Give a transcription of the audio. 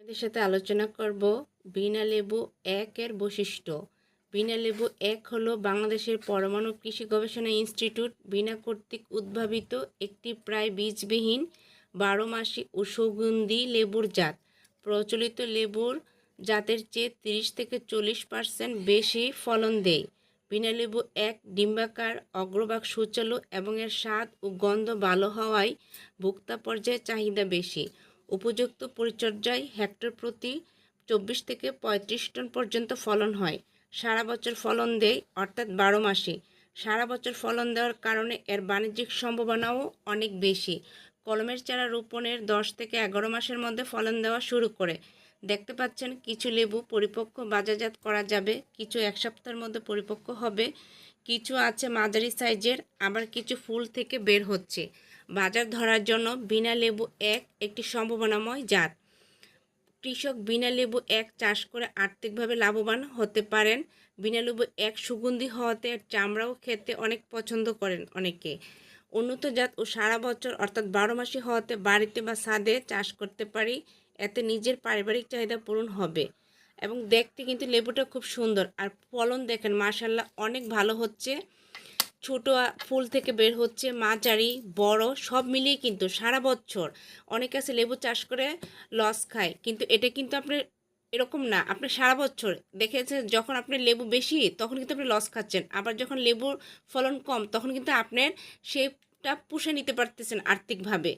আপনাদের সাথে আলোচনা করব বিনা লেবু ১ এর বৈশিষ্ট্য। বিনা লেবু ১ হলো বাংলাদেশের পরমাণু কৃষি গবেষণা ইনস্টিটিউট বিনা কর্তৃক উদ্ভাবিত একটি প্রায় বীজবিহীন ১২ মাসি ও সুগন্ধি লেবুর জাত। প্রচলিত লেবুর জাতের চেয়ে ৩০ থেকে ৪০% বেশি ফলন দেয়। বিনা লেবু ১ ডিম্বাকার, অগ্রভাগ সুচালু এবং এর স্বাদ ও গন্ধ ভালো হওয়ায় ভোক্তা পর্যায়ে চাহিদা বেশি। উপযুক্ত পরিচর্যায় হেক্টর প্রতি ২৪ থেকে ৩৫ টন পর্যন্ত ফলন হয়। সারা বছর ফলন দেয়, অর্থাৎ ১২ মাসে। সারা বছর ফলন দেওয়ার কারণে এর বাণিজ্যিক সম্ভাবনাও অনেক বেশি। কলমের চারা রোপণের ১০ থেকে ১১ মাসের মধ্যে ফলন দেওয়া শুরু করে। দেখতে পাচ্ছেন কিছু লেবু পরিপক্ক বাজারজাত করা যাবে, কিছু ১ সপ্তাহের মধ্যে পরিপক্ক হবে, কিছু আছে মাঝারি সাইজের, আবার কিছু ফুল থেকে বের হচ্ছে। বাজার ধরার জন্য বিনা লেবু ১ একটি সম্ভাবনাময় জাত। কৃষক বিনা লেবু ১ চাষ করে আর্থিকভাবে লাভবান হতে পারেন। বিনা লেবু ১ সুগন্ধি হওয়াতে চামড়াও খেতে অনেক পছন্দ করেন অনেকে। উন্নত জাত ও সারা বছর অর্থাৎ ১২ মাসি হওয়াতে বাড়িতে বা ছাদে চাষ করতে পারি, এতে নিজের পারিবারিক চাহিদা পূরণ হবে। এবং দেখতে কিন্তু লেবুটা খুব সুন্দর, আর ফলন দেখেন মাশাআল্লাহ অনেক ভালো হচ্ছে। ছোট ফুল থেকে বের হচ্ছে, মাঝারি বড় সব মিলিয়ে কিন্তু সারা বছর। অনেকে আছে লেবু চাষ করে লস খায়, কিন্তু এটা কিন্তু আপনি এরকম না, আপনি সারা বছর দেখেছেন যখন আপনি লেবু বেশি তখন কিন্তু আপনি লস খাচ্ছেন, আবার যখন লেবুর ফলন কম তখন কিন্তু আপনার সেটা পুষে নিতে পারতেছেন আর্থিকভাবে।